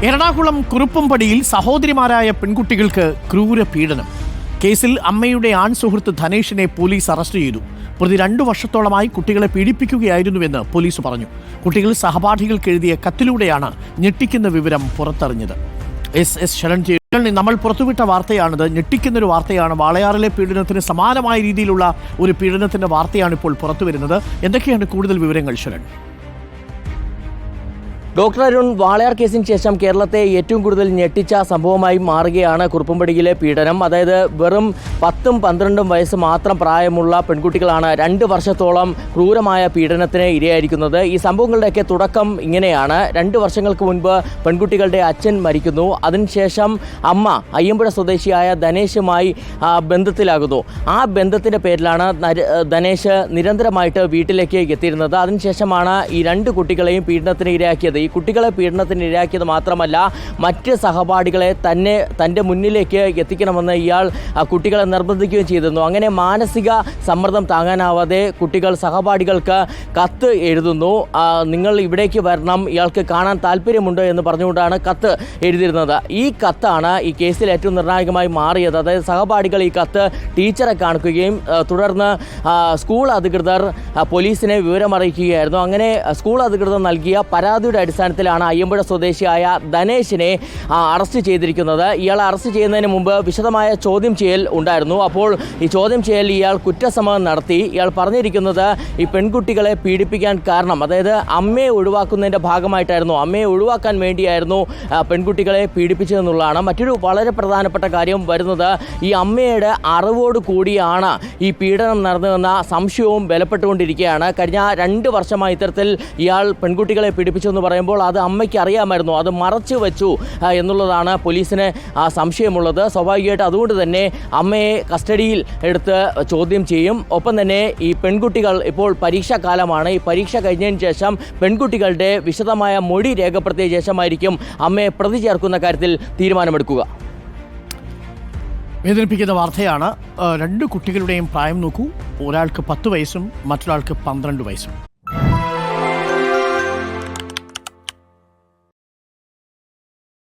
എറണാകുളം കുറുപ്പംപടിയിൽ സഹോദരിമാരായ പെൺകുട്ടികൾക്ക് ക്രൂര പീഡനം. കേസിൽ അമ്മയുടെ ആൺ സുഹൃത്ത് ധനേഷിനെ പോലീസ് അറസ്റ്റ് ചെയ്തു. പ്രതി 2 വർഷത്തോളമായി കുട്ടികളെ പീഡിപ്പിക്കുകയായിരുന്നുവെന്ന് പോലീസ് പറഞ്ഞു. കുട്ടികൾ സഹപാഠികൾക്ക് എഴുതിയ കത്തിലൂടെയാണ് ഞെട്ടിക്കുന്ന വിവരം പുറത്തറിഞ്ഞത്. ശരൺ, നമ്മൾ പുറത്തുവിട്ട വാർത്തയാണിത്. ഞെട്ടിക്കുന്നൊരു വാർത്തയാണ്. വാളയാറിലെ പീഡനത്തിന് സമാനമായ രീതിയിലുള്ള ഒരു പീഡനത്തിന്റെ വാർത്തയാണ് ഇപ്പോൾ പുറത്തുവരുന്നത്. എന്തൊക്കെയാണ് കൂടുതൽ വിവരങ്ങൾ, ശരൺ? ഡോക്ടർ അരുൺ, വാളയാർ കേസിന് ശേഷം കേരളത്തെ ഏറ്റവും കൂടുതൽ ഞെട്ടിച്ച സംഭവമായി മാറുകയാണ് കുറുപ്പംപടിയിലെ പീഡനം. അതായത് വെറും 10ഉം 12ഉം വയസ്സ് മാത്രം പ്രായമുള്ള പെൺകുട്ടികളാണ് 2 വർഷത്തോളം ക്രൂരമായ പീഡനത്തിന് ഇരയായിരിക്കുന്നത്. ഈ സംഭവങ്ങളുടെയൊക്കെ തുടക്കം ഇങ്ങനെയാണ്. 2 വർഷങ്ങൾക്ക് മുൻപ് പെൺകുട്ടികളുടെ അച്ഛൻ മരിക്കുന്നു. അതിനുശേഷം അമ്മ അയ്യമ്പുഴ സ്വദേശിയായ ധനേഷുമായി ബന്ധത്തിലാകുന്നു. ആ ബന്ധത്തിൻ്റെ പേരിലാണ് ധനേഷ് നിരന്തരമായിട്ട് വീട്ടിലേക്ക് എത്തിയിരുന്നത്. അതിനുശേഷമാണ് ഈ 2 കുട്ടികളെയും പീഡനത്തിന് ഇരയാക്കിയത്. ഈ കുട്ടികളെ പീഡനത്തിന് ഇരയാക്കിയത് മാത്രമല്ല, മറ്റ് സഹപാഠികളെ തൻ്റെ മുന്നിലേക്ക് എത്തിക്കണമെന്ന് ഇയാൾ കുട്ടികളെ നിർബന്ധിക്കുകയും ചെയ്തിരുന്നു. അങ്ങനെ മാനസിക സമ്മർദ്ദം താങ്ങാനാവാതെ കുട്ടികൾ സഹപാഠികൾക്ക് കത്ത് എഴുതുന്നു. നിങ്ങൾ ഇവിടേക്ക് വരണം, ഇയാൾക്ക് കാണാൻ താല്പര്യമുണ്ട് എന്ന് പറഞ്ഞുകൊണ്ടാണ് കത്ത് എഴുതിയിരുന്നത്. ഈ കത്താണ് ഈ കേസിൽ ഏറ്റവും നിർണായകമായി മാറിയത്. അതായത് സഹപാഠികൾ ഈ കത്ത് ടീച്ചറെ കാണിക്കുകയും തുടർന്ന് സ്കൂൾ അധികൃതർ പോലീസിനെ വിവരമറിയിക്കുകയായിരുന്നു. അങ്ങനെ സ്കൂൾ അധികൃതർ നൽകിയ പരാതിയുടെ അടിസ്ഥാനത്തിലാണ് അയ്യമ്പുഴ സ്വദേശിയായ ധനേഷിനെ അറസ്റ്റ് ചെയ്തിരിക്കുന്നത്. ഇയാളെ അറസ്റ്റ് ചെയ്യുന്നതിന് മുമ്പ് വിശദമായ ചോദ്യം ചെയ്യൽ ഉണ്ടായിരുന്നു. അപ്പോൾ ഈ ചോദ്യം ചെയ്യൽ ഇയാൾ കുറ്റസമ്മതം നടത്തി. ഇയാൾ പറഞ്ഞിരിക്കുന്നത് ഈ പെൺകുട്ടികളെ പീഡിപ്പിക്കാൻ കാരണം, അതായത് അമ്മയെ ഒഴിവാക്കുന്നതിൻ്റെ ഭാഗമായിട്ടായിരുന്നു, അമ്മയെ ഒഴിവാക്കാൻ വേണ്ടിയായിരുന്നു പെൺകുട്ടികളെ പീഡിപ്പിച്ചതെന്നുള്ളതാണ്. മറ്റൊരു വളരെ പ്രധാനപ്പെട്ട കാര്യം വരുന്നത്, ഈ അമ്മയുടെ അറിവോട് കൂടിയാണ് ഈ പീഡനം നടന്നതെന്ന സംശയവും ബലപ്പെട്ടുകൊണ്ടിരിക്കുകയാണ്. കഴിഞ്ഞ 2 വർഷമായി ഇത്തരത്തിൽ ഇയാൾ പെൺകുട്ടികളെ പീഡിപ്പിച്ചെന്ന് പറയുമ്പോൾ അത് അമ്മയ്ക്ക് അറിയാമായിരുന്നു. അത് മറച്ചു വെച്ചു എന്നുള്ളതാണ് പോലീസിന് സംശയമുള്ളത്. സ്വാഭാവികമായിട്ട് അതുകൊണ്ട് തന്നെ അമ്മയെ കസ്റ്റഡിയിൽ എടുത്ത് ചോദ്യം ചെയ്യും. ഒപ്പം തന്നെ ഈ പെൺകുട്ടികൾ, ഇപ്പോൾ പരീക്ഷാ കാലമാണ്, ഈ പരീക്ഷ കഴിഞ്ഞതിന് ശേഷം പെൺകുട്ടികളുടെ വിശദമായ മൊഴി രേഖപ്പെടുത്തിയ ശേഷമായിരിക്കും അമ്മയെ പ്രതി ചേർക്കുന്ന കാര്യത്തിൽ തീരുമാനമെടുക്കുക. വേദനിപ്പിക്കുന്ന വാർത്തയാണ്. 2 കുട്ടികളുടെയും പ്രായം നോക്കൂ. ഒരാൾക്ക് 10 വയസ്സും മറ്റൊരാൾക്ക് 12 വയസ്സും.